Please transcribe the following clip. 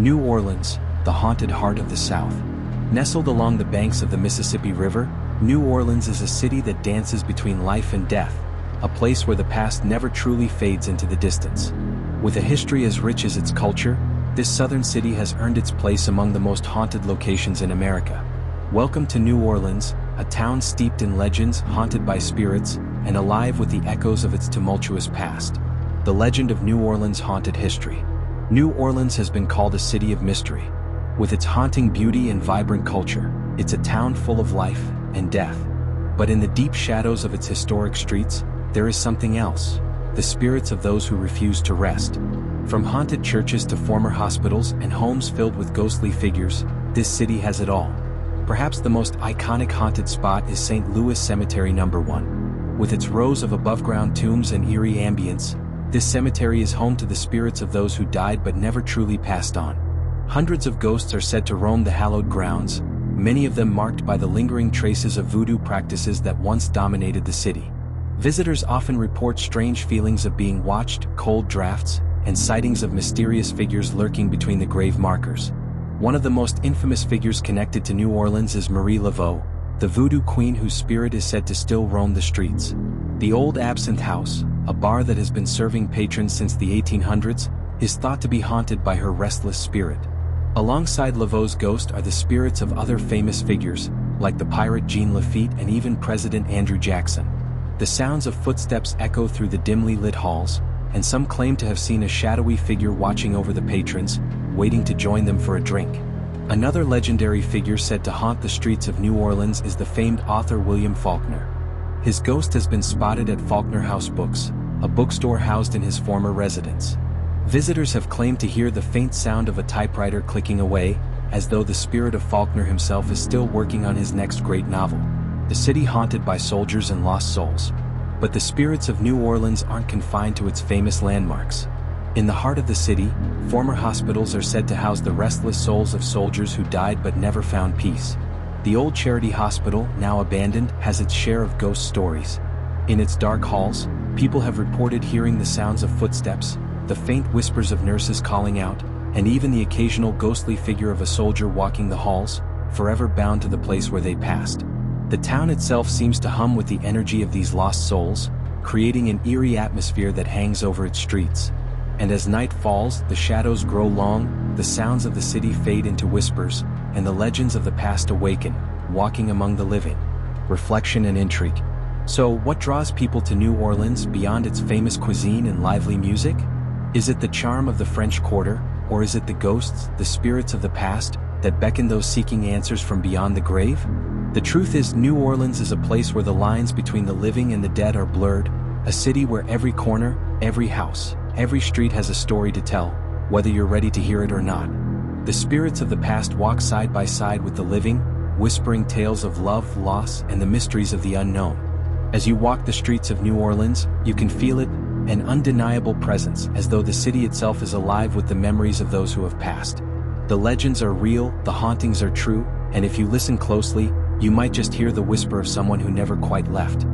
New Orleans, the haunted heart of the South. Nestled along the banks of the Mississippi River, New Orleans is a city that dances between life and death, a place where the past never truly fades into the distance. With a history as rich as its culture, this southern city has earned its place among the most haunted locations in America. Welcome to New Orleans, a town steeped in legends, haunted by spirits, and alive with the echoes of its tumultuous past. The legend of New Orleans' haunted history. New Orleans has been called a city of mystery. With its haunting beauty and vibrant culture, it's a town full of life and death. But in the deep shadows of its historic streets, there is something else: the spirits of those who refuse to rest. From haunted churches to former hospitals and homes filled with ghostly figures, this city has it all. Perhaps the most iconic haunted spot is St. Louis Cemetery No. 1. With its rows of above-ground tombs and eerie ambience, this cemetery is home to the spirits of those who died but never truly passed on. Hundreds of ghosts are said to roam the hallowed grounds, many of them marked by the lingering traces of voodoo practices that once dominated the city. Visitors often report strange feelings of being watched, cold drafts, and sightings of mysterious figures lurking between the grave markers. One of the most infamous figures connected to New Orleans is Marie Laveau, the voodoo queen whose spirit is said to still roam the streets. The Old Absinthe House, a bar that has been serving patrons since the 1800s, is thought to be haunted by her restless spirit. Alongside Laveau's ghost are the spirits of other famous figures, like the pirate Jean Lafitte and even President Andrew Jackson. The sounds of footsteps echo through the dimly lit halls, and some claim to have seen a shadowy figure watching over the patrons, waiting to join them for a drink. Another legendary figure said to haunt the streets of New Orleans is the famed author William Faulkner. His ghost has been spotted at Faulkner House Books, a bookstore housed in his former residence. Visitors have claimed to hear the faint sound of a typewriter clicking away, as though the spirit of Faulkner himself is still working on his next great novel. The city haunted by soldiers and lost souls. But the spirits of New Orleans aren't confined to its famous landmarks. In the heart of the city, former hospitals are said to house the restless souls of soldiers who died but never found peace. The old Charity Hospital, now abandoned, has its share of ghost stories. In its dark halls, people have reported hearing the sounds of footsteps, the faint whispers of nurses calling out, and even the occasional ghostly figure of a soldier walking the halls, forever bound to the place where they passed. The town itself seems to hum with the energy of these lost souls, creating an eerie atmosphere that hangs over its streets. And as night falls, the shadows grow long, the sounds of the city fade into whispers, and the legends of the past awaken, walking among the living. Reflection and intrigue. So, what draws people to New Orleans beyond its famous cuisine and lively music? Is it the charm of the French Quarter, or is it the ghosts, the spirits of the past, that beckon those seeking answers from beyond the grave? The truth is, New Orleans is a place where the lines between the living and the dead are blurred, a city where every corner, every house, every street has a story to tell, whether you're ready to hear it or not. The spirits of the past walk side by side with the living, whispering tales of love, loss, and the mysteries of the unknown. As you walk the streets of New Orleans, you can feel it, an undeniable presence, as though the city itself is alive with the memories of those who have passed. The legends are real, the hauntings are true, and if you listen closely, you might just hear the whisper of someone who never quite left.